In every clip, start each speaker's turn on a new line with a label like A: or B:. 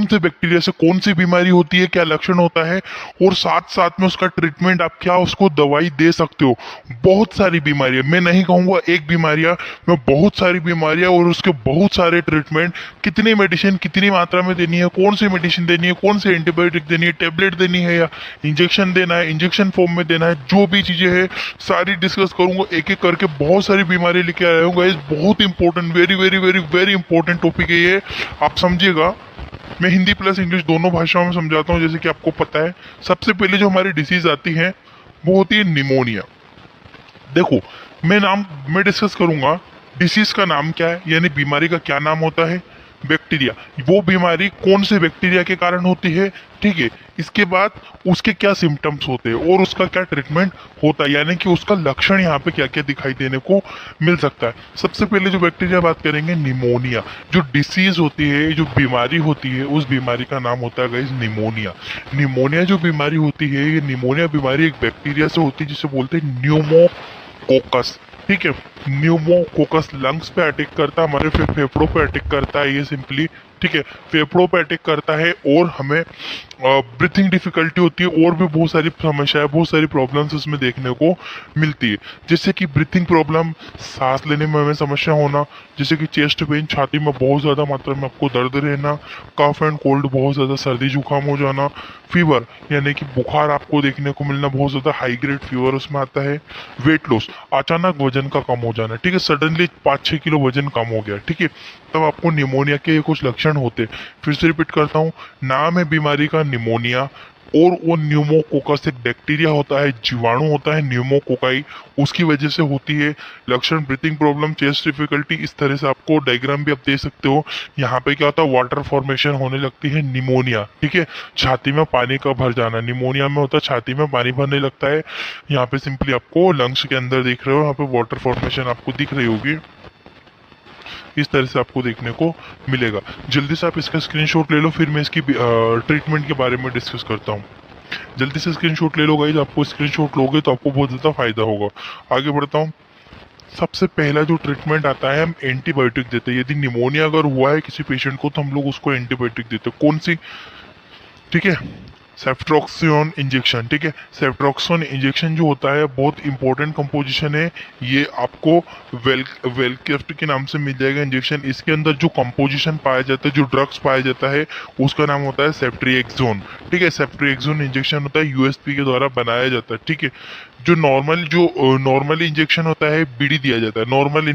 A: कौन से बैक्टीरिया से कौन सी बीमारी होती है, क्या लक्षण होता है, और साथ साथ में उसका ट्रीटमेंट, आप क्या उसको दवाई दे सकते हो। बहुत सारी बीमारियां, मैं नहीं कहूंगा एक बीमारियां, मैं बहुत सारी बीमारियां और उसके बहुत सारे ट्रीटमेंट, कितनी मेडिसिन कितनी मात्रा में देनी है, कौन सी मेडिसिन देनी है, कौन सी एंटीबायोटिक देनी है, टेबलेट देनी है या इंजेक्शन देना है, इंजेक्शन फॉर्म में देना है, जो भी चीजें हैं सारी डिस्कस करूंगा एक एक करके। बहुत सारी बीमारी लेके आया हूँ गाइस, बहुत important, very very very very important topic है ये, आप समझिएगा। मैं हिंदी प्लस इंग्लिश दोनों भाषाओं में समझाता हूँ, जैसे कि आपको पता है। सबसे पहले जो हमारी डिसीज आती है वो होती है निमोनिया। देखो, मैं डिस्कस करूंगा डिसीज का नाम क्या है, यानी बीमारी का क्या नाम होता है, बैक्टीरिया, वो बीमारी कौन से बैक्टीरिया के कारण होती है, ठीक है। इसके बाद उसके क्या सिम्टम्स होते हैं और उसका क्या ट्रीटमेंट होता है, यानी कि उसका लक्षण यहाँ पे क्या क्या दिखाई देने को मिल सकता है। सबसे पहले जो बैक्टीरिया बात करेंगे, निमोनिया। जो डिसीज होती है, जो बीमारी होती है, उस बीमारी का नाम होता है गाइस निमोनिया। निमोनिया जो बीमारी होती है, ये निमोनिया बीमारी एक बैक्टीरिया से होती है जिसे बोलते हैं न्यूमोकोकस, ठीक है। न्यूमोकोकस लंग्स पे अटैक करता है, हमारे फेफड़ों पे अटैक करता है ये सिंपली, ठीक है। फेफड़ों पे अटैक करता है और हमें ब्रीथिंग डिफिकल्टी होती है, और भी बहुत सारी समस्याएं, बहुत सारी प्रॉब्लम्स इसमें देखने को मिलती है। जैसे कि ब्रीथिंग प्रॉब्लम, सांस लेने में हमें समस्या होना, जैसे कि चेस्ट पेन, छाती में बहुत ज़्यादा मात्रा में आपको दर्द रहना, कफ एंड कोल्ड, बहुत ज़्यादा सर्दी जुकाम हो जाना, फीवर यानी कि बुखार आपको देखने को मिलना, बहुत ज़्यादा हाई ग्रेड फीवर उसमें आता है। वेट लॉस, अचानक वजन का कम हो जाना, ठीक है, सडनली 5-6 किलो वजन कम हो गया, ठीक है, तब आपको निमोनिया के कुछ लक्षण होते। फिर से रिपीट करता हूँ, नाम है बीमारी का निमोनिया, और वो न्यूमोकोकस एक बैक्टीरिया होता है, जीवाणु होता है न्यूमोकोकाई, उसकी वजह से होती है। लक्षण ब्रीथिंग प्रॉब्लम, चेस्ट डिफिकल्टी, इस तरह से आपको डायग्राम भी आप दे सकते हो। यहाँ पे क्या होता है, वाटर फॉर्मेशन होने लगती है निमोनिया, ठीक है, छाती में पानी का भर जाना, निमोनिया में होता है छाती में पानी भरने लगता है। यहाँ पे सिंपली आपको लंग्स के अंदर दिख रहे हो, यहाँ पे वाटर फॉर्मेशन आपको दिख रही होगी, इस तरह से आपको देखने को मिलेगा। जल्दी से आप इसका स्क्रीनशॉट ले लो, फिर मैं इसकी ट्रीटमेंट के बारे में डिस्कस करता हूँ। जल्दी से स्क्रीनशॉट ले लो गाइस, आपको स्क्रीनशॉट लोगे तो आपको बहुत ज़्यादा फायदा होगा। आगे बढ़ता हूँ। सबसे पहला जो ट्रीटमेंट आता है, हम एंटीबायोटिक देते हैं। यदि निमोनिया अगर हुआ है किसी पेशेंट को तो हम लोग उसको एंटीबायोटिक देते हैं। कौन सी, ठीक है, सेफ्ट्रोक्सिन इंजेक्शन, ठीक है। सेफ्ट्रोक्सिन इंजेक्शन जो होता है बहुत इंपॉर्टेंट कंपोजिशन है, ये आपको वेलकेफ्ट के नाम से मिल जाएगा इंजेक्शन। इसके अंदर जो कंपोजिशन पाया जाता है, जो ड्रग्स पाया जाता है, उसका नाम होता है सेफ्ट्रिएक्सोन, ठीक है। सेफ्ट्रिएक्सोन इंजेक्शन होता है, यूएसपी के द्वारा बनाया जाता है, ठीक है। जो नॉर्मल इंजेक्शन होता है, बीडी दिया जाता है। नॉर्मल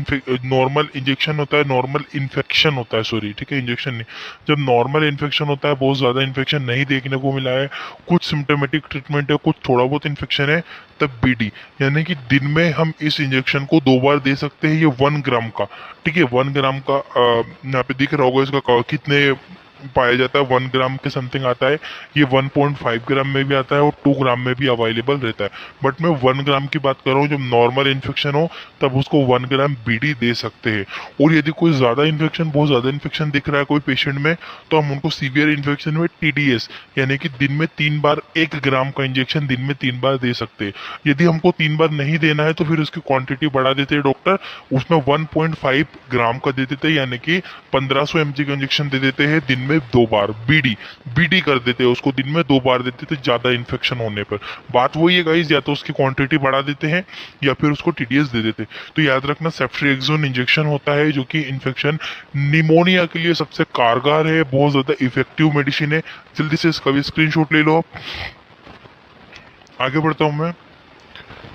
A: इंजेक्शन होता है, नॉर्मल इन्फेक्शन होता है, सॉरी, ठीक है, इंजेक्शन नहीं। जब नॉर्मल इन्फेक्शन होता है, बहुत ज्यादा इन्फेक्शन नहीं देखने को मिला है, कुछ सिम्टोमेटिक ट्रीटमेंट है, कुछ थोड़ा बहुत इन्फेक्शन है, तब बीडी, यानी कि दिन में हम इस इंजेक्शन को 2 बार दे सकते हैं। ये 1 ग्राम का, ठीक है, 1 ग्राम का यहाँ पे दिख रहा होगा इसका कितने पाया जाता है, 1 ग्राम के समथिंग आता है। ये 1.5 ग्राम में भी आता है और 2 ग्राम में भी अवेलेबल रहता है, बट मैं 1 ग्राम की बात कर रहा हूँ। जब नॉर्मल इन्फेक्शन हो तब उसको 1 ग्राम बीडी दे सकते हैं। और यदि कोई ज्यादा इन्फेक्शन, बहुत ज्यादा इन्फेक्शन दिख रहा है कोई पेशेंट में, तो हम उनको सीवियर इन्फेक्शन में टीडीएस, यानी कि दिन में 3 बार 1 ग्राम का इंजेक्शन दिन में 3 बार दे सकते हैं। यदि हमको 3 बार नहीं देना है तो फिर उसकी क्वांटिटी बढ़ा देते हैं डॉक्टर, उसमें 1.5 ग्राम का दे देते हैं, यानी कि 1500 mg का इंजेक्शन दे देते हैं दिन में 2 बार। बीडी बीडी कर देते हैं उसको, दिन में 2 बार देते थे ज्यादा इन्फेक्शन होने पर। बात वही है गाइस, या तो उसकी क्वांटिटी बढ़ा देते हैं या फिर उसको टीडीएस दे देते। तो याद रखना, सेफ्ट्रिएक्सोन इंजेक्शन होता है जो कि इन्फेक्शन निमोनिया के लिए सबसे कारगर है, बहुत ज्यादा इफेक्टिव मेडिसिन है। जल्दी से इसका भी स्क्रीनशॉट ले लो आप। आगे बढ़ता हूं मैं।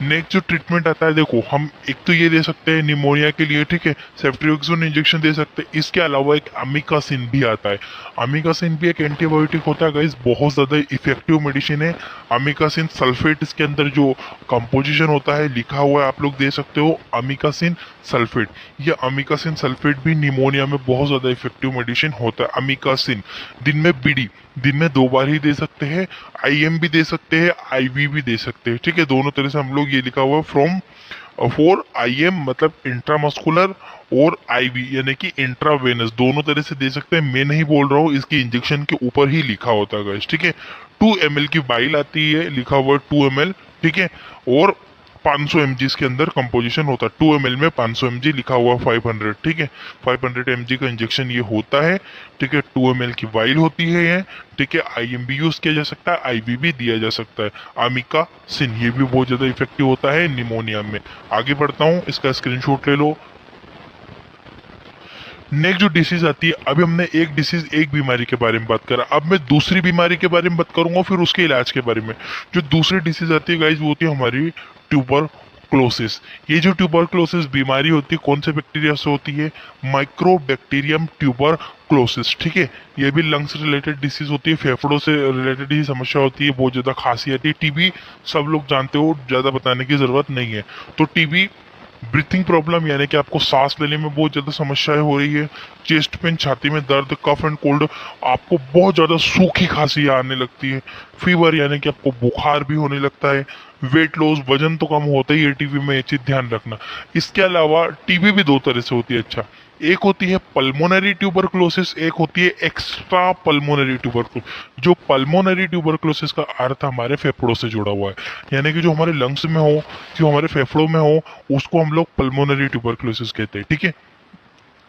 A: नेक्स्ट जो ट्रीटमेंट आता है, देखो, हम एक तो ये दे सकते हैं निमोनिया के लिए, ठीक है, सेफ्ट्रिएक्सोन इंजेक्शन दे सकते हैं। इसके अलावा एक अमिकासिन भी आता है। अमिकासिन भी एक एंटीबायोटिक होता है गाइस, बहुत ज्यादा इफेक्टिव मेडिसिन है। अमिकासिन सल्फेट, इसके अंदर जो कंपोजिशन होता है लिखा हुआ है, आप लोग दे सकते हो, अमिकासिन सल्फेट। ये अमिकासिन सल्फेट भी निमोनिया में बहुत ज्यादा इफेक्टिव मेडिसिन होता है। अमिकासिन दिन में बीडी, दिन में 2 बार ही दे सकते हैं। आईएम भी दे सकते हैं, आईवी भी दे सकते हैं, ठीक है। दोनों तरह से हम लोग, ये लिखा हुआ फ्रॉम फॉर आईएम मतलब इंट्रामस्कुलर, और आईवी यानी कि इंट्रावेनस, दोनों तरह से दे सकते हैं। मैं नहीं बोल रहा हूँ, इसकी इंजेक्शन के ऊपर ही लिखा होता है गाइस, ठीक है। 2 ml की बाइल आती है, लिखा हुआ 2 ml, ठीक है, और 500 mg इसके अंदर कंपोजिशन होता है। 2 ml में 500 mg लिखा हुआ 500, ठीक है। 500 mg का इंजेक्शन ये होता है, ठीक है। 2 ml की वाइल होती है ये, ठीक है। IM भी यूज किया जा सकता है, IV भी दिया जा सकता है। अमिका सिन ये भी बहुत ज्यादा इफेक्टिव होता है निमोनिया में। आगे बढ़ता हूँ, इसका स्क्रीनशॉट ले लो। नेक्स्ट जो डिसीज आती है, अभी हमने एक डिसीज एक बीमारी के बारे में बात करा, अब मैं दूसरी बीमारी के बारे में बात करूंगा, फिर उसके इलाज के बारे में। जो दूसरी डिसीज आती है गाइज, वो होती है हमारी ट्यूबरक्लोसिस। ये जो ट्यूबरक्लोसिस बीमारी होती है, कौन से बैक्टीरिया से होती है? माइक्रोबैक्टीरियम ट्यूबरक्लोसिस, ठीक है। ये भी लंग्स रिलेटेड डिसीज होती है, फेफड़ों से रिलेटेड ही समस्या होती है, बहुत ज्यादा खांसी आती है। टीबी सब लोग जानते हो, ज्यादा बताने की जरूरत नहीं है। तो टीबी, ब्रीथिंग प्रॉब्लम यानी कि आपको सांस लेने में बहुत ज्यादा समस्याएं हो रही है, चेस्ट पेन, छाती में दर्द, कफ एंड कोल्ड, आपको बहुत ज्यादा सूखी खांसी आने लगती है, फीवर यानी कि आपको बुखार भी होने लगता है, वेट लॉस, वजन तो कम होता ही है टीबी में, ये चीज ध्यान रखना। इसके अलावा टीबी भी दो तरह से होती है, अच्छा। एक होती है पल्मोनरी ट्यूबरक्लोसिस, एक होती है एक्स्ट्रा पल्मोनरी ट्यूबरक्लोसिस। जो पल्मोनरी ट्यूबरक्लोसिस का अर्थ हमारे फेफड़ों से जुड़ा हुआ है, यानी कि जो हमारे लंग्स में हो, जो हमारे फेफड़ों में हो, उसको हम लोग पल्मोनरी ट्यूबरक्लोसिस कहते हैं, ठीक है।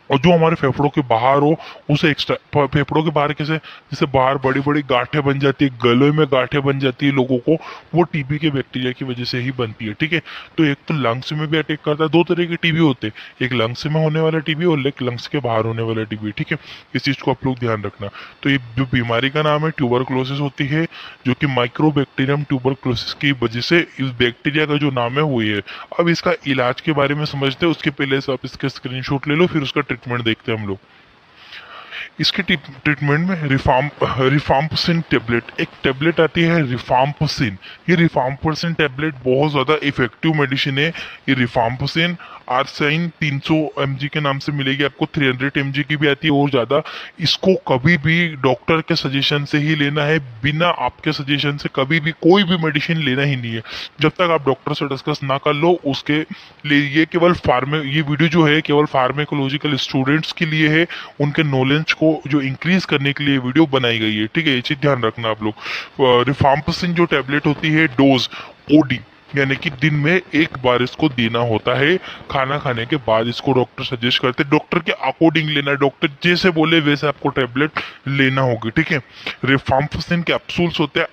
A: और जो हमारे फेफड़ों के बाहर हो, उसे एक्स्ट्रा। फेफड़ों के बाहर कैसे? जैसे बाहर बड़ी बड़ी गांठें बन जाती है, गले में गांठें बन जाती है लोगों को, वो टीबी के बैक्टीरिया की वजह से ही बनती है, ठीक है। तो एक तो लंग्स में भी अटैक करता है, दो तरह के टीबी होते हैं, एक लंग्स में होने वाला टीबी और एक लंग्स के बाहर होने वाला टीबी, ठीक है। इस चीज को आप लोग ध्यान रखना। तो ये जो बीमारी का नाम है ट्यूबरक्लोसिस होती है, जो कि माइक्रोबैक्टीरियम ट्यूबरक्लोसिस की वजह से इस बैक्टीरिया का जो नाम है वो ये है। अब इसका इलाज के बारे में समझते हैं, उसके पहले से आप इसका स्क्रीनशॉट ले लो, फिर उसका ट्रीटमेंट देखते हैं हम लोग। इसके ट्रीटमेंट में रिफाम्पसिन टेबलेट, एक टेबलेट आती है रिफाम्पसिन। ये रिफाम्पसिन टेबलेट बहुत ज़्यादा इफेक्टिव मेडिसिन है। ये रिफाम्पसिन आर्साइन 300 mg के नाम से मिलेगी आपको, 300 mg की भी आती है और ज़्यादा। इसको कभी भी डॉक्टर के सजेशन से ही लेना है, बिना आपके सजेशन से कभी भी कोई भी मेडिसिन लेना ही नहीं है, जब तक आप डॉक्टर से डिस्कस ना कर लो उसके लिए। ये केवल ये वीडियो जो है केवल फार्मेकोलॉजिकल स्टूडेंट्स के लिए है, उनके नॉलेज को जो इंक्रीज करने के लिए वीडियो बनाई गई है, ठीक है। ये चीज ध्यान रखना आप लोग। रिफाम्पसिन जो टेबलेट होती है, डोज OD यानी कि दिन में एक बार इसको देना होता है, खाना खाने के बाद इसको डॉक्टर सजेस्ट करते हैं, डॉक्टर के अकॉर्डिंग लेना है, डॉक्टर जैसे बोले वैसे आपको टेबलेट लेना होगी, ठीक है। रिफाम्पसिन कैप्सूल्स होते हैं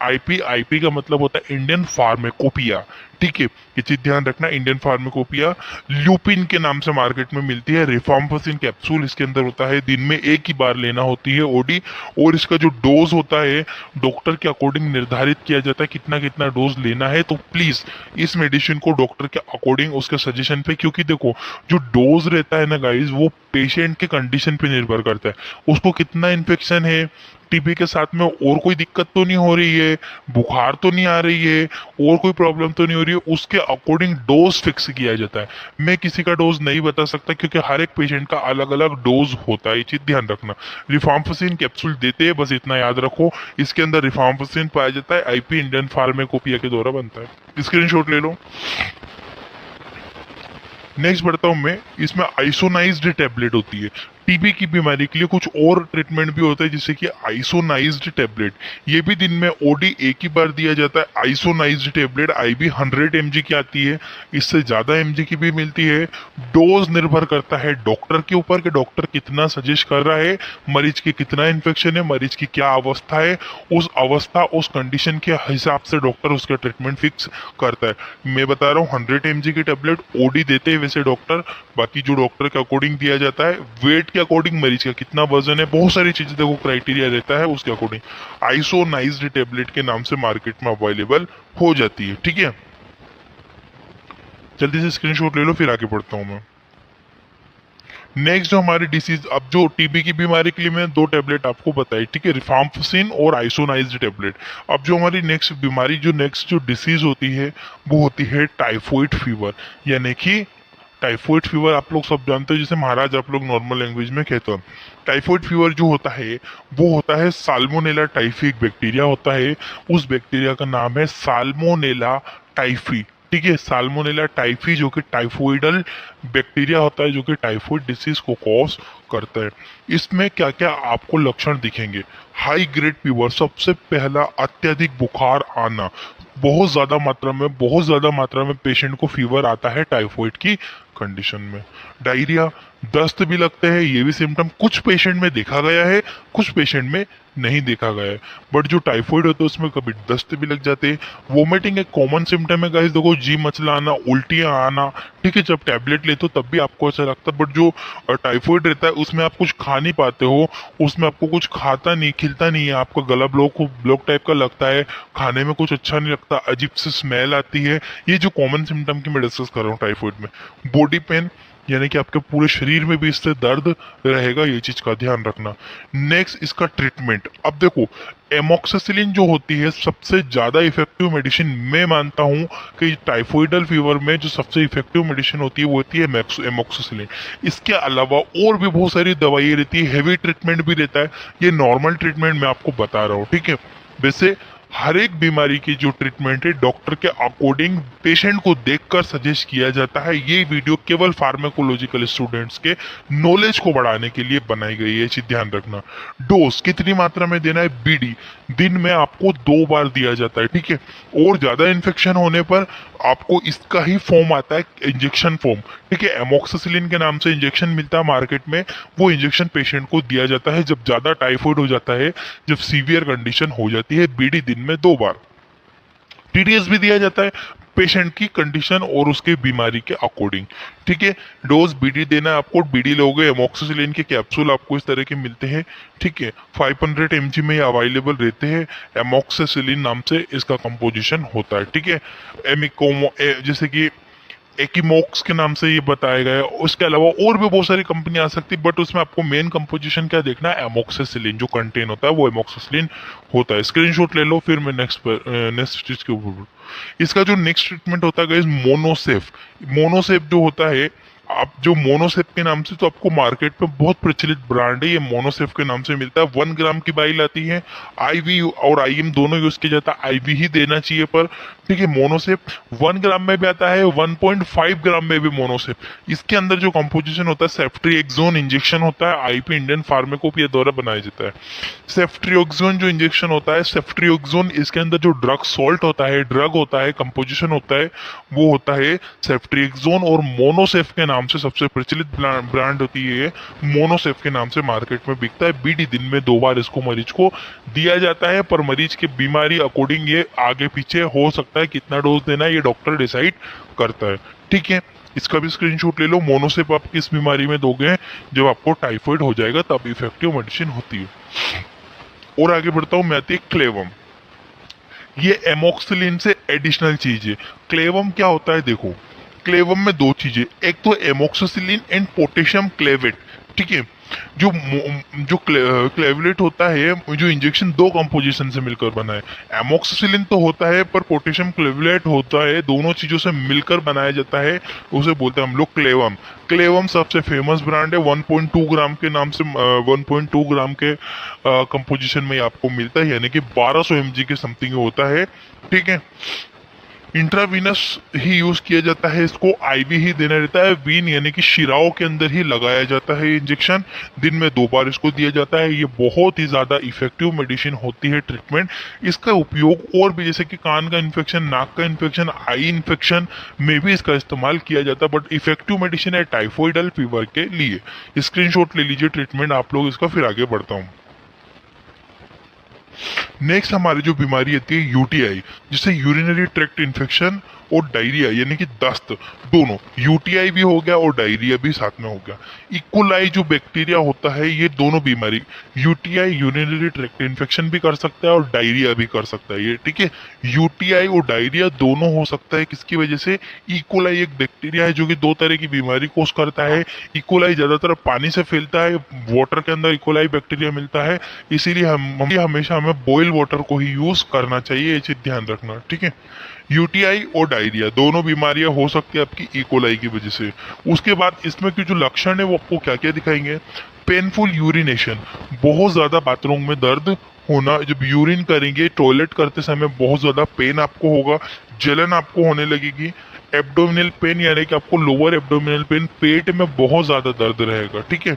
A: IP का मतलब होता है इंडियन फार्मेकोपिया, ठीक है। ये चीज ध्यान रखना, इंडियन फार्मेकोपिया ल्यूपिन के नाम से मार्केट में मिलती है। रिफाम्पसिन कैप्सूल इसके अंदर होता है, दिन में एक ही बार लेना होती है OD, और इसका जो डोज होता है डॉक्टर के अकॉर्डिंग निर्धारित किया जाता है कितना कितना डोज लेना है। तो प्लीज इस मेडिसिन को डॉक्टर के अकॉर्डिंग उसके सजेशन पे, क्योंकि देखो जो डोज रहता है ना गाइज, वो पेशेंट के कंडीशन पे निर्भर करता है, उसको कितना इन्फेक्शन है, टीबी के साथ में और कोई दिक्कत तो नहीं हो रही है, बुखार तो नहीं आ रही है, और कोई प्रॉब्लम तो नहीं हो रही है, उसके अकॉर्डिंग डोज फिक्स किया जाता है। मैं किसी का डोज नहीं बता सकता क्योंकि हर एक पेशेंट का अलग अलग डोज होता है, ये चीज ध्यान रखना। रिफाम्पसिन कैप्सूल देते हैं, बस इतना याद रखो, इसके अंदर रिफाम्पसिन पाया जाता है, IP इंडियन फार्मेकोपिया के द्वारा बनता है। स्क्रीनशॉट ले लो। नेक्स्ट बढ़ता हूं मैं, इसमें आइसोनाइज्ड टेबलेट होती है। टीबी की बीमारी के लिए कुछ और ट्रीटमेंट भी होता है, जैसे कि आइसोनाइज्ड टेबलेट। ये भी दिन में OD एक ही बार दिया जाता है। आइसोनाइज्ड टेबलेट IB 100 mg की आती है, इससे ज्यादा mg की भी मिलती है। डोज निर्भर करता है डॉक्टर के ऊपर कि डॉक्टर कितना सजेस्ट कर रहा है, मरीज की कितना इन्फेक्शन है, मरीज की क्या अवस्था है, उस अवस्था उस कंडीशन के हिसाब से डॉक्टर उसका ट्रीटमेंट फिक्स करता है। मैं बता रहा हूँ 100 mg की टेबलेट OD देते हैं वैसे डॉक्टर, बाकी जो डॉक्टर के अकॉर्डिंग दिया जाता है, वेट के अकॉर्डिंग, मरीज का कितना वजन है, बहुत सारी चीजें देखो क्राइटेरिया रहता है, उसके अकॉर्डिंग आइसोनाइज्ड टेबलेट के नाम से मार्केट में अवेलेबल हो जाती है, ठीक है। जल्दी से स्क्रीनशॉट ले लो, फिर आगे बढ़ता हूं मैं। नेक्स्ट जो हमारी डिसीज, अब जो टीबी की बीमारी के लिए मैं दो टेबलेट आपको बताई, ठीक है, रिफाम्पसिन और आइसोनाइज्ड टेबलेट। अब जो हमारी नेक्स्ट बीमारी, जो नेक्स्ट जो डिसीज होती है, वो होती है टाइफॉइड फीवर, यानी कि टाइफॉइड फीवर आप लोग सब जानते हो, जैसे महाराज आप लोग नॉर्मल लैंग्वेज में कहते हो। टाइफॉइड फीवर जो होता है वो होता है साल्मोनेला टाइफी, एक बैक्टीरिया होता है, उस बैक्टीरिया का नाम है साल्मोनेला टाइफी, ठीक है। साल्मोनेला टाइफी जो कि टाइफोइडल बैक्टीरिया होता है जो कि टाइफॉइड डिसीज को कॉज करता है। इसमें क्या क्या आपको लक्षण दिखेंगे? हाई ग्रेड फीवर, सबसे पहला अत्यधिक बुखार आना, बहुत ज्यादा मात्रा में पेशेंट को फीवर आता है टाइफॉइड की कंडीशन में। डायरिया, दस्त भी लगते हैं, ये भी सिम्टम कुछ पेशेंट में देखा गया है, कुछ पेशेंट में नहीं देखा गया है। बट जो टाइफॉइड होता है उसमें कभी दस्त भी लग जाते हैं। वोमिटिंग एक कॉमन सिम्टम है गाइस, देखो जी मचलाना, उल्टियां आना, ठीक है। जब टैबलेट लेते हो तब भी आपको ऐसा लगता है, बट जो टाइफॉइड रहता है उसमें आप कुछ खा नहीं पाते हो, उसमें आपको कुछ खाता नहीं, खिलता नहीं है, आपका गला ब्लॉक टाइप का लगता है, खाने में कुछ अच्छा नहीं लगता, अजीब सी स्मेल आती है। ये जो कॉमन सिम्टम की मैं डिस्कस कर रहा हूँ टाइफॉइड में। बॉडी पेन, यानी कि आपके पूरे शरीर में भी इससे दर्द रहेगा, ये चीज का ध्यान रखना। नेक्स्ट इसका ट्रीटमेंट। अब देखो, एमोक्सिसिलिन जो होती है सबसे ज्यादा इफेक्टिव मेडिसिन मैं मानता हूं कि टाइफोइडल फीवर में जो सबसे इफेक्टिव मेडिसिन होती है वो होती है एमोक्सिसिलिन। इसके अलावा और भी बहुत सारी दवाई रहती है, हेवी ट्रीटमेंट भी रहता है, ये नॉर्मल ट्रीटमेंट मैं आपको बता रहा हूँ, ठीक है। वैसे हर एक बीमारी की जो ट्रीटमेंट है डॉक्टर के अकॉर्डिंग पेशेंट को देखकर सजेस्ट किया जाता है। ये वीडियो केवल फार्माकोलॉजिकल स्टूडेंट्स के नॉलेज को बढ़ाने के लिए बनाई गई है, चीज ध्यान रखना। डोज कितनी मात्रा में देना है? बीडी दिन में आपको 2 बार दिया जाता है, ठीक है। और ज्यादा इन्फेक्शन होने पर आपको इसका ही फॉर्म आता है, इंजेक्शन फॉर्म, ठीक है। एमोक्सिसिलिन के नाम से इंजेक्शन मिलता है मार्केट में, वो इंजेक्शन पेशेंट को दिया जाता है जब ज्यादा टाइफाइड हो जाता है, जब सीवियर कंडीशन हो जाती है। बीडी दिन में 2 बार। टीडीएस भी दिया जाता है पेशेंट की कंडीशन और उसके बीमारी के अकॉर्डिंग, ठीक है। डोज बीडी देना है आपको, बीडी लोगे। एमोक्सिसिलिन के कैप्सूल आपको इस तरह के मिलते हैं, ठीक है। 500 mg में ये अवेलेबल रहते हैं। एमोक्सिसिलिन नाम से इसका कंपोजिशन होता है, ठीक है। जैसे कि एकीमोक्स के नाम से ये बताया गया है। उसके अलावा और भी बहुत सारी कंपनी आ सकती है, बट उसमें आपको मेन कंपोजिशन क्या देखना है? एमोक्सिसिलिन जो कंटेन होता है वो एमोक्सिसिलिन होता है। स्क्रीनशॉट ले लो, फिर मैं नेक्स्ट चीज के ऊपर। इसका जो नेक्स्ट ट्रीटमेंट होता है गाइस, मोनोसेफ। मोनोसेफ जो होता है, आप जो मोनोसेफ के नाम से, तो आपको मार्केट में बहुत प्रचलित ब्रांड है, ये मोनोसेफ के नाम से मिलता है। 1 ग्राम की बाइल आती है, आईवी और आईएम दोनों यूज किया जाता है, आईवी ही देना चाहिए पर, ठीक है। मोनोसेफ 1 ग्राम में भी आता है, 1.5 ग्राम में भी मोनोसेफ। इसके अंदर जो कंपोजिशन होता है सेफ्ट्रिएक्सोन इंजेक्शन होता है, आईपी इंडियन फार्माकोपिया द्वारा बनाया जाता है। सेफ्ट्रिएक्सोन जो इंजेक्शन होता है, सेफ्ट्रिएक्सोन इसके अंदर जो ड्रग सॉल्ट होता है, ड्रग होता है, कंपोजिशन होता है, वो होता है सेफ्ट्रिएक्सोन। और मोनोसेफ के नाम से सबसे प्रचलित ब्रांड होती है, मोनोसेफ के नाम से मार्केट में बिकता है। बीडी दिन में 2 बार इसको मरीज को दिया जाता है, पर मरीज की बीमारी अकॉर्डिंग ये आगे पीछे हो सकता है, कितना डोज देना है ये डॉक्टर डिसाइड करता है, ठीक है। इसका भी स्क्रीनशॉट ले लो। मोनोसेफ आप किस बीमारी में दोगे? जब आपको टाइफाइड हो जाएगा तब इफेक्टिव मेडिसिन होती है। और आगे बढ़ता हूं, मैं आती है क्लेवम। ये एमोक्सिलिन से एडिशनल चीज है। क्लेवम क्या होता है? देखो, क्लेवम में 2 चीजें, एक तो एमोक्सिसिलिन एंड पोटेशियम क्लेवेट, ठीक है। जो क्लेवलेट होता है, जो इंजेक्शन 2 कंपोजिशन से मिलकर बना है। एमोक्सिसिलिन तो होता है पर पोटेशियम क्लेवलेट होता है, दोनों चीजों से मिलकर बनाया जाता है, उसे बोलते हैं हम लोग क्लेवम। क्लेवम सबसे फेमस ब्रांड है, 1.2 ग्राम के नाम से 1.2 ग्राम के कंपोजिशन में आपको मिलता है, यानी कि 1200 mg के समथिंग होता है, ठीक है। इंट्रावीनस ही यूज किया जाता है इसको, आईवी ही देना रहता है। वीन यानी कि शिराओं के अंदर ही लगाया जाता है इंजेक्शन, दिन में 2 बार इसको दिया जाता है। ये बहुत ही ज्यादा इफेक्टिव मेडिसिन होती है ट्रीटमेंट। इसका उपयोग और भी, जैसे कि कान का इन्फेक्शन, नाक का इन्फेक्शन, आई इन्फेक्शन में भी इसका इस्तेमाल किया जाता है, बट इफेक्टिव मेडिसिन है टाइफोइडल फीवर के लिए। स्क्रीनशॉट ले लीजिए ट्रीटमेंट आप लोग इसका, फिर आगे बढ़ता हूँ। नेक्स्ट हमारी जो बीमारी आती है यूटीआई, जिसे यूरिनरी ट्रैक्ट इन्फेक्शन और डायरिया यानी कि दस्त, दोनों, यूटीआई भी हो गया और डायरिया भी साथ में हो गया। इकोलाई जो बैक्टीरिया होता है, ये दोनों बीमारी, यूटीआई यूरिनरी ट्रैक्ट इन्फेक्शन भी कर सकता है और डायरिया भी कर सकता है ये, ठीक है। यूटीआई और डायरिया दोनों हो सकता है, किसकी वजह से? इकोलाई एक बैक्टीरिया है जो कि 2 तरह की बीमारी कोस करता है। इकोलाई ज्यादातर पानी से फैलता है, वाटर के अंदर इकोलाई बैक्टीरिया मिलता है, इसीलिए हमेशा हमें बॉइल वाटर को ही यूज करना चाहिए, ये चीज ध्यान रखना, ठीक है। यूटीआई और डायरिया दोनों बीमारियां हो सकती है आपकी इकोलाई की वजह से। उसके बाद इसमें के जो लक्षण है वो आपको क्या क्या दिखाएंगे? पेनफुल यूरिनेशन, बहुत ज्यादा बाथरूम में दर्द होना, जब यूरिन करेंगे, टॉयलेट करते समय बहुत ज्यादा पेन आपको होगा, जलन आपको होने लगेगी, एब्डोमिनल पेन यानी कि आपको लोअर एब्डोमिनल पेन, पेट में बहुत ज्यादा दर्द रहेगा, ठीक है।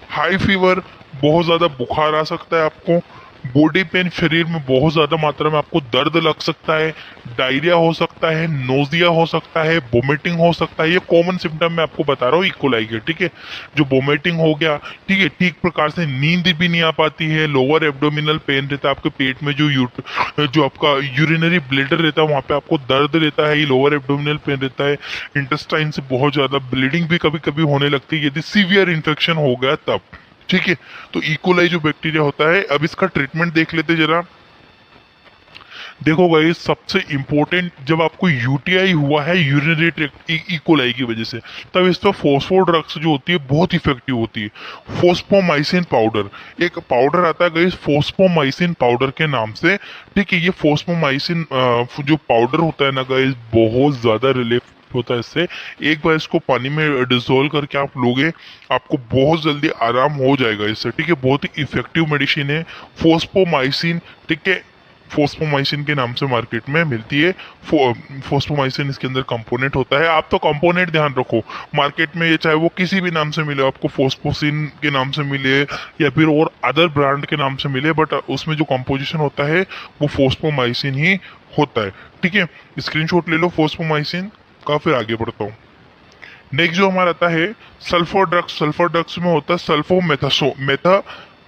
A: हाई फीवर, बहुत ज्यादा बुखार आ सकता है आपको। बॉडी पेन, शरीर में बहुत ज्यादा मात्रा में आपको दर्द लग सकता है। डायरिया हो सकता है, नोजिया हो सकता है, वोमिटिंग हो सकता है। ये कॉमन सिम्टम मैं आपको बता रहा हूँ इकोलाई के, ठीक है। जो वोमिटिंग हो गया, ठीक है, ठीक प्रकार से नींद भी नहीं आ पाती है। लोअर एब्डोमिनल पेन रहता है आपके पेट में, जो आपका यूरिनरी ब्लेडर रहता है वहां पे आपको दर्द रहता है, ये लोअर एब्डोमिनल पेन रहता है। इंटेस्टाइन से बहुत ज्यादा ब्लीडिंग भी कभी कभी होने लगती है, यदि सीवियर इन्फेक्शन हो गया तब, ठीक है। तो इकोलाई जो बैक्टीरिया होता है, अब इसका ट्रीटमेंट देख लेते जरा। देखो गाइस, सबसे इंपॉर्टेंट, जब आपको यूटीआई हुआ है यूरिनरी ट्रैक्ट इकोलाई की वजह से, तब इस पर फॉस्फो ड्रग्स जो होती है बहुत इफेक्टिव होती है। फोस्फोमाइसिन पाउडर, एक पाउडर आता है गाइस फोस्फोमाइसिन पाउडर के नाम से, ठीक है। ये फोस्फोमाइसिन जो पाउडर होता है ना गाइस, बहुत ज्यादा रिलीफ होता है इससे। एक बार इसको पानी में डिसोल्व करके आप लोगे, आपको बहुत जल्दी आराम हो जाएगा इससे, ठीक है। बहुत ही इफेक्टिव मेडिसिन है फोस्फोमाइसिन, ठीक है। फोस्फोमाइसिन के नाम से मार्केट में मिलती है। फोस्फोमाइसिन इसके अंदर कंपोनेंट होता है। आप तो कंपोनेंट ध्यान रखो, मार्केट में ये चाहे वो किसी भी नाम से मिले, आपको फोस्फोसिन के नाम से मिले या फिर और अदर ब्रांड के नाम से मिले, बट उसमें जो कंपोजिशन होता है वो फोस्फोमाइसिन ही होता है, ठीक है। स्क्रीनशॉट ले लो फोस्फोमाइसिन का, फिर आगे बढ़ता हूँ। नेक्स्ट जो हमारा आता है सल्फर ड्रग्स। सल्फर ड्रग्स में होता है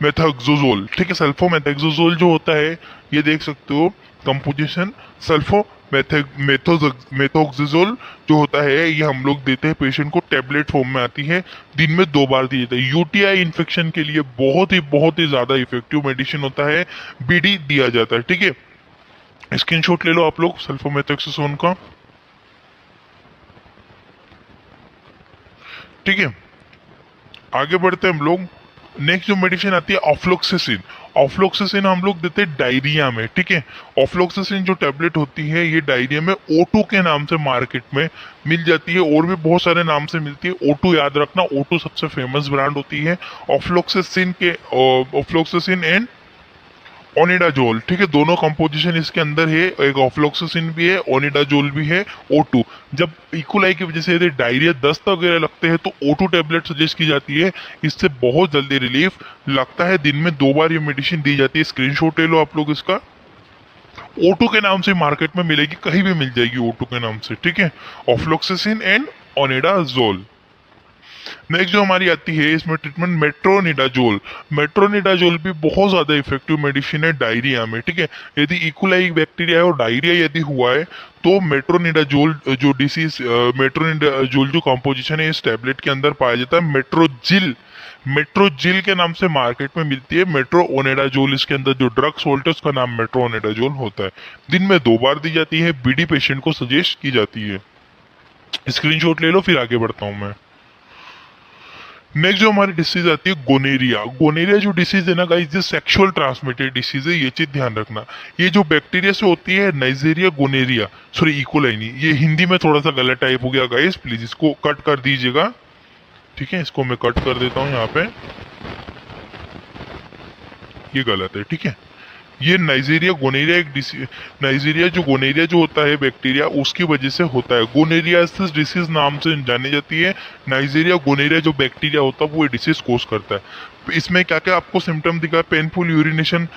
A: मेथाक्सोजोल, ठीक है। सल्फोमेथाक्सोजोल जो होता है, ये देख सकते हो कंपोजिशन। सल्फो मेथोक्सोजोल जो होता है, ये हम लोग देते हैं पेशेंट को, टेबलेट फॉर्म में आती है, दिन में 2 बार दी जाती है। यूटीआई इन्फेक्शन के लिए बहुत ही ज्यादा इफेक्टिव मेडिसिन होता है, बीडी दिया जाता है, ठीक है। स्क्रीनशॉट ले लो आप लोग सल्फोमेथोक्सोजोल का, ठीक है। आगे बढ़ते हैं हम लोग। नेक्स्ट जो मेडिसिन आती है ऑफ्लोक्सिसिन। ऑफ्लोक्सिसिन हम लोग देते हैं डायरिया में, ठीक है। ऑफ्लोक्सिसिन जो टेबलेट होती है, ये डायरिया में O2 के नाम से मार्केट में मिल जाती है, और भी बहुत सारे नाम से मिलती है। O2 याद रखना, O2 सबसे फेमस ब्रांड होती है। ऑफ्लोक्सिसिन एंड ओनिडाजोल, ठीक है, दोनों कंपोजिशन इसके अंदर है। एक ऑफ्लोक्सिसिन भी है, ओनिडाजोल भी है। O2, जब इकोलाई की वजह से यदि डायरिया, दस्त वगैरह लगते हैं तो O2 टेबलेट सजेस्ट की जाती है, इससे बहुत जल्दी रिलीफ लगता है। दिन में 2 बार ये मेडिसिन दी जाती है। स्क्रीनशॉट ले लो आप लोग इसका। O2 के नाम से मार्केट में मिलेगी, कहीं भी मिल जाएगी O2 के नाम से, ठीक है। ऑफ्लोक्सिसिन एंड ओनिडाजोल। नेक्स्ट जो हमारी आती है इसमें ट्रीटमेंट मेट्रोनिडाजोल। मेट्रोनिडाजोल भी बहुत ज्यादा इफेक्टिव मेडिसिन है डायरिया में, ठीक है। यदि इकोलाई बैक्टीरिया है और डायरिया यदि हुआ है, तो मेट्रोनिडाजोल जो डिसीज, मेट्रोनिडाजोल जो कॉम्पोजिशन है इस टैबलेट के अंदर पाया जाता है। मेट्रोजिल के नाम से मार्केट में मिलती है। मेट्रोओनिडाजोल इसके अंदर जो ड्रग सोल्ट है उसका नाम मेट्रोओनिडाजोल होता है। दिन में 2 बार दी जाती है, बीडी पेशेंट को सजेस्ट की जाती है। स्क्रीनशॉट ले लो, फिर आगे बढ़ता हूं मैं। नेक्स्ट जो हमारी डिसीज आती है गोनेरिया। गोनेरिया जो डिसीज है ना गाइस, ये सेक्सुअल ट्रांसमिटेड डिसीज है, ये चीज ध्यान रखना। ये जो बैक्टीरिया से होती है, नाइजीरिया गोनेरिया, सॉरी इकोलाई नहीं, ये हिंदी में थोड़ा सा गलत टाइप हो गया गाइस, प्लीज इसको कट कर दीजिएगा, ठीक है। इसको मैं कट कर देता हूँ यहाँ पे, ये गलत है, ठीक है। ये नाइजीरिया गोनेरिया एक डिसीज, नाइजीरिया जो गोनेरिया जो होता है बैक्टीरिया, उसकी वजह से होता है। गोनेरियासिस डिसीज नाम से जानी जाती है। नाइजीरिया गोनेरिया जो बैक्टीरिया होता है वो ये डिसीज कोज करता है। इसमें क्या क्या आपको सिम्टम दिखा है, पेनफुल यूरिनेशन,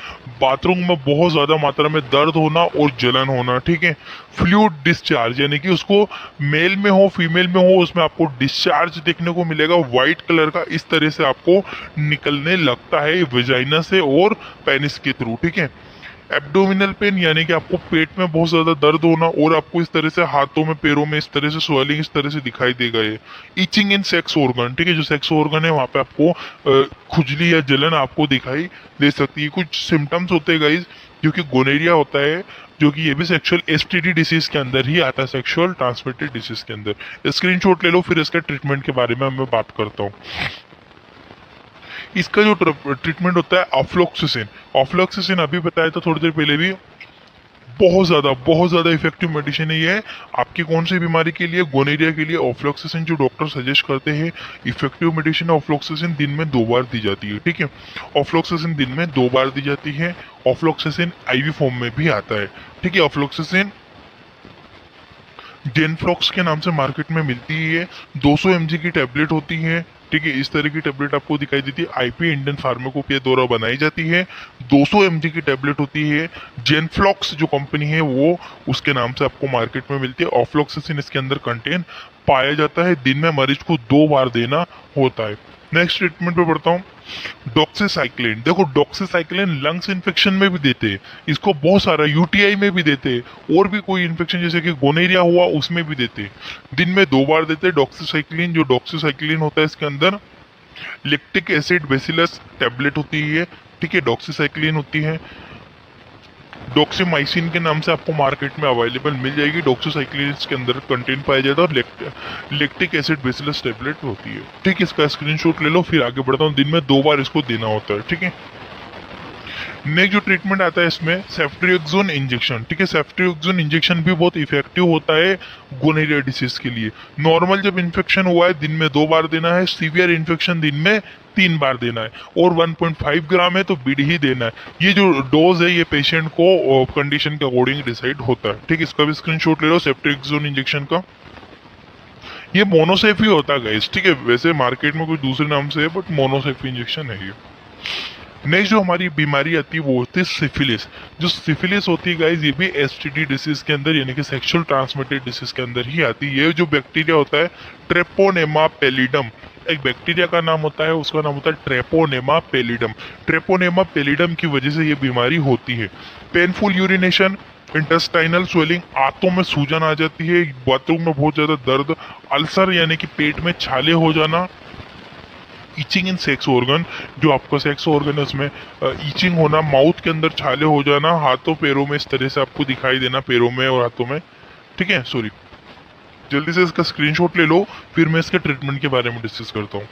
A: बाथरूम में बहुत ज्यादा मात्रा में दर्द होना और जलन होना, ठीक है। फ्लूइड डिस्चार्ज, यानी कि उसको मेल में हो फीमेल में हो, उसमें आपको डिस्चार्ज देखने को मिलेगा व्हाइट कलर का, इस तरह से आपको निकलने लगता है वेजाइना से और पेनिस के थ्रू, ठीक है। एब्डोमिनल पेन, यानी कि आपको पेट में बहुत ज्यादा दर्द होना और आपको इस तरह से हाथों में, पैरों में इस तरह से स्वेलिंग इस तरह से दिखाई देगा। ये इचिंग इन सेक्स ऑर्गन, ठीक है, जो सेक्स ऑर्गन है वहां पे आपको खुजली या जलन आपको दिखाई दे सकती है। कुछ सिम्टम्स होते हैं गाइज, जो कि गोनेरिया होता है, जो कि ये भी सेक्सुअल एसटीडी डिसीज के अंदर ही आता है, सेक्सुअल ट्रांसमिटेड डिसीज के अंदर। स्क्रीनशॉट ले लो, फिर इसका ट्रीटमेंट के बारे में मैं बात करता हूँ। इसका जो ट्रीटमेंट होता है ऑफ्लोक्सिसिन। ऑफ्लोक्सिसिन अभी बताया था थोड़ी देर पहले भी, बहुत ज्यादा इफेक्टिव मेडिसिन है ये। आपकी कौन सी बीमारी के लिए, गोनेरिया के लिए ऑफ्लोक्सिसिन जो डॉक्टर सजेस्ट करते हैं, इफेक्टिव मेडिसिन ऑफ्लोक्सिसिन दिन में 2 बार दी जाती है, ठीक है। ऑफ्लोक्सिसिन दिन में 2 बार दी जाती है। ऑफ्लोक्सिसिन आईवी फॉर्म में भी आता है, ठीक है। ऑफ्लोक्सिसिन जेनफ्लॉक्स के नाम से मार्केट में मिलती है ये। 200 mg की टैबलेट होती है, ठीक है। इस तरह की टैबलेट आपको दिखाई देती है, आईपी इंडियन फार्माकोपिया द्वारा बनाई जाती है। 200 mg की टैबलेट होती है। जेनफ्लॉक्स जो कंपनी है वो उसके नाम से आपको मार्केट में मिलती है। ऑफ्लॉक्सासिन इसके अंदर कंटेन पाया जाता है। दिन में मरीज को 2 बार देना होता है। नेक्स्ट ट्रीटमेंट पे बढ़ता हूँ। डॉक्सीसाइक्लिन, देखो डॉक्सीसाइक्लिन लंग्स इन्फेक्शन में भी देते हैं, इसको बहुत सारा यूटीआई में भी देते हैं, और भी कोई इन्फेक्शन जैसे कि गोनेरिया हुआ उसमें भी देते हैं। दिन में 2 बार देते हैं डॉक्सीसाइक्लिन। जो डॉक्सीसाइक्लिन होता है इसके अंदर लैक्टिक एसिड बेसिलस टैबलेट होती है, ठीक है। डॉक्सीसाइक्लिन होती है। डॉक्सीमाइसिन के नाम से आपको मार्केट में अवेलेबल मिल जाएगी। डॉक्सीसाइक्लिन के अंदर कंटेंट पाया जाता है, और लैक्टिक एसिड बेसिलस टैबलेट होती है, ठीक है। इसका स्क्रीनशॉट ले लो, फिर आगे बढ़ता हूँ। दिन में 2 बार इसको देना होता है, ठीक है। नेक्स्ट जो ट्रीटमेंट आता है इसमें सेफ्ट्रियोक्सोन इंजेक्शन, ठीक है। सेफ्ट्रियोक्सोन इंजेक्शन भी बहुत इफेक्टिव होता है गोनेरिया डिसीज के लिए। नॉर्मल जब इन्फेक्शन हुआ है दिन में 2 बार देना है, सीवियर इन्फेक्शन दिन में 3 बार देना है, और 1.5 ग्राम है तो बीड ही देना है। ये जो डोज है ये पेशेंट को कंडीशन के अकॉर्डिंग डिसाइड होता है, ठीक है। इसका भी स्क्रीनशॉट ले लो सेफ्ट्रियोक्सोन इंजेक्शन का। ये मोनोसेफ ही होता है गाइस, ठीक है। वैसे मार्केट में कोई दूसरे नाम से है, बट मोनोसेफ इंजेक्शन है ये। नेक्स्ट जो हमारी बीमारी आती है वो होती है सिफिलिस। जो सिफिलिस होती है गाइस ये भी एसटीडी डिसीज के अंदर यानी कि सेक्सुअल ट्रांसमिटेड डिसीज के अंदर ही आती है। ये जो बैक्टीरिया होता है ट्रेपोनेमा पेलिडम, एक बैक्टीरिया का नाम होता है, उसका नाम होता है ट्रेपोनेमा पेलिडम। ट्रेपोनेमा पेलिडम की वजह से ये बीमारी होती है। पेनफुल यूरिनेशन, इंटेस्टाइनल स्वेलिंग, आंतों में सूजन आ जाती है, बाथरूम में बहुत ज्यादा दर्द, अल्सर यानी कि पेट में छाले हो जाना, ईचिंग इन सेक्स ऑर्गन, जो आपका सेक्स ऑर्गन है उसमें ईचिंग होना, माउथ के अंदर छाले हो जाना, हाथों पैरों में इस तरह से आपको दिखाई देना, पैरों में और हाथों में, ठीक है। सॉरी, जल्दी से इसका स्क्रीनशॉट ले लो, फिर मैं इसके ट्रीटमेंट के बारे में डिस्कस करता हूँ।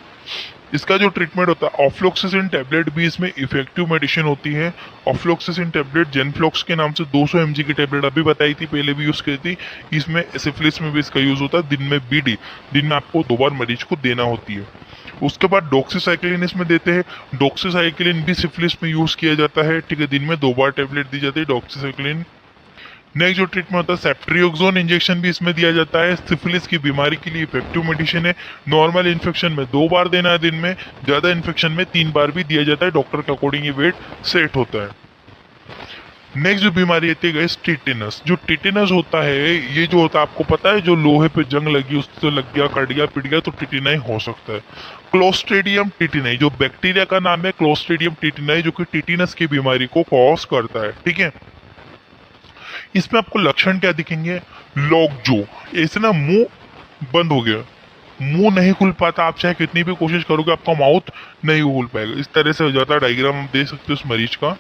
A: इसका जो ट्रीटमेंट होता है ऑफ्लोक्सिसिन टैबलेट भी इसमें इफेक्टिव मेडिसिन होती है। ऑफ्लोक्सिसिन टैबलेट जेनफ्लॉक्स के नाम से 200 mg की टैबलेट अभी बताई थी, पहले भी यूज की थी। इसमें सिफिलिस में भी इसका यूज होता है। दिन में बीडी, दिन में आपको 2 बार मरीज को देना होती है। उसके बाद डॉक्सीसाइक्लिन इसमें देते हैं। डॉक्सीसाइक्लिन भी सिफिलिस में यूज किया जाता है, ठीक है। दिन में 2 बार टैबलेट दी जाती है डॉक्सीसाइक्लिन। नेक्स्ट जो ट्रीटमेंट होता है सेफ्ट्रियोक्सोन इंजेक्शन भी इसमें दिया जाता है। सिफिलिस की बीमारी के लिए इफेक्टिव मेडिसिन है। नॉर्मल इन्फेक्शन में 2 बार देना है दिन में, ज्यादा इन्फेक्शन में 3 बार भी दिया जाता है, डॉक्टर के अकॉर्डिंग ये वेट सेट होता है। नेक्स्ट जो बीमारी आती है टिटेनस। जो टिटेनस होता है ये जो होता है आपको पता है, जो लोहे पे जंग लगी उससे लग गया, कट गया, पिट गया तो टिटेनाई हो सकता है। क्लोस्ट्रीडियम टिटेनाई, जो बैक्टीरिया का नाम है क्लोस्ट्रीडियम टिटेनाई, जो कि टिटेनस की बीमारी को कॉज करता है, ठीक है। इसमें आपको लक्षण क्या दिखेंगे? लॉकजो, ऐसे ना मुंह बंद हो गया, मुंह नहीं खुल पाता, आप चाहे कितनी भी कोशिश करोगे आपका माउथ नहीं खुल पाएगा, इस तरह से हो जाता है। डायग्राम आप देख सकते हो उस मरीज का।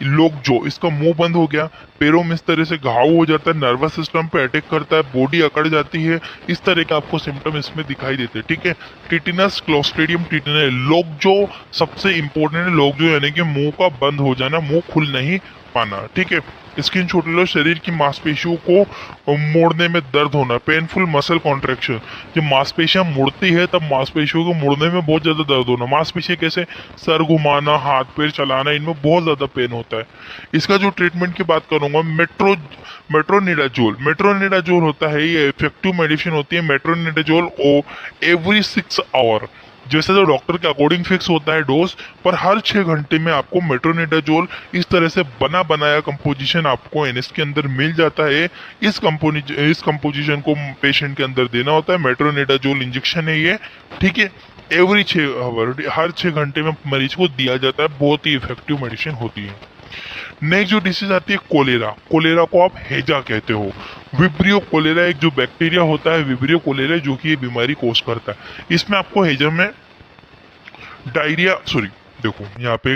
A: लोग जो इसका मुंह बंद हो गया, पैरों में इस तरह से घाव हो जाता है, नर्वस सिस्टम पे अटैक करता है, बॉडी अकड़ जाती है, इस तरह के आपको सिम्टम इसमें दिखाई देते हैं, ठीक है। टिटेनस, क्लोस्ट्रीडियम टिटेनाई, लोग जो सबसे इंपॉर्टेंट है, लोग जो यानी कि मुंह का बंद हो जाना, मुंह खुल नहीं पाना, ठीक है। स्क्रीनशॉट ले लो। शरीर की मांसपेशियों को मोड़ने में दर्द होना, पेनफुल मसल कॉन्ट्रैक्शन, जब मांसपेशियां मुड़ती है तब मांसपेशियों को मुड़ने में बहुत ज्यादा दर्द होना। मांसपेशियां कैसे? सर घुमाना, हाथ पैर चलाना, इनमें बहुत ज्यादा पेन होता है। इसका जो ट्रीटमेंट की बात करूंगा, मेट्रोनिडाजोल। मेट्रोनिडाजोल होता है ये इफेक्टिव मेडिसिन होती है। मेट्रोनिडाजोल एवरी 6 आवर, जैसे तो डॉक्टर के अकॉर्डिंग फिक्स होता है डोज, पर हर 6 घंटे में आपको मेट्रोनिडाजोल इस तरह से बना बनाया कंपोजिशन आपको एनएस के अंदर मिल जाता है। इस कंपोजिशन को पेशेंट के अंदर देना होता है। मेट्रोनिडाजोल इंजेक्शन है ये, ठीक है। एवरी 6 आवर, हर 6 घंटे में मरीज को दिया जाता है। बहुत ही इफेक्टिव मेडिसिन होती है। नेक्स्ट जो डिसीज आती है कोलेरा। कोलेरा को आप हैजा कहते हो। विब्रियो कोलेरा एक जो बैक्टीरिया होता है, विब्रियो कोलेरा, जो कि ये बीमारी कोस करता है। इसमें आपको हैजा में डायरिया, सॉरी देखो यहाँ पे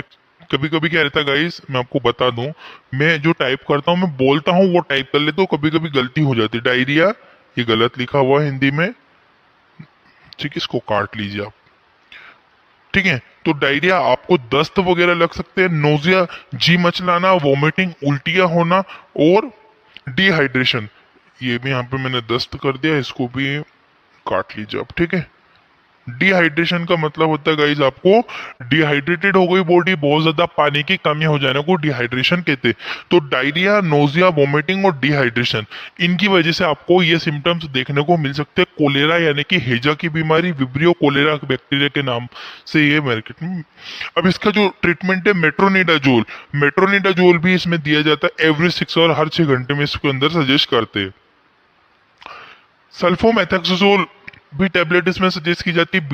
A: कभी कभी क्या रहता है गाइस, मैं आपको बता दूं, मैं जो टाइप करता हूँ, मैं बोलता हूँ वो टाइप कर लेता हूँ, कभी कभी गलती हो जाती है। डायरिया ये गलत लिखा हुआ है हिंदी में, ठीक है, इसको काट लीजिए आप, ठीक है। तो डायरिया, आपको दस्त वगैरह लग सकते हैं, नोजिया, जी मचलाना, वॉमिटिंग, उल्टियां होना, और डिहाइड्रेशन। ये भी यहाँ पे मैंने दस्त कर दिया, इसको भी काट लीजिए आप, ठीक है। डिहाइड्रेशन का मतलब होता है गाइज आपको डिहाइड्रेटेड हो गई बॉडी, बहुत ज्यादा पानी की कमी हो जाने को डिहाइड्रेशन कहते हैं। तो डायरिया, नोजिया, वोमिटिंग और डिहाइड्रेशन, इनकी वजह से आपको ये सिम्टम्स देखने को मिल सकते हैं। कोलेरा यानी कि हैजा की बीमारी, विब्रियो कोलेरा बैक्टीरिया के नाम से ये मार्केट में। अब इसका जो ट्रीटमेंट है मेट्रोनिडाजोल, मेट्रोनिडाजोल भी इसमें दिया जाता है एवरी 6 और हर 6 घंटे में इसके अंदर सजेस्ट करते हैं। सल्फोमेथाक्सोजोल भी टेबलेट इसमें सजेस्ट की जाती है।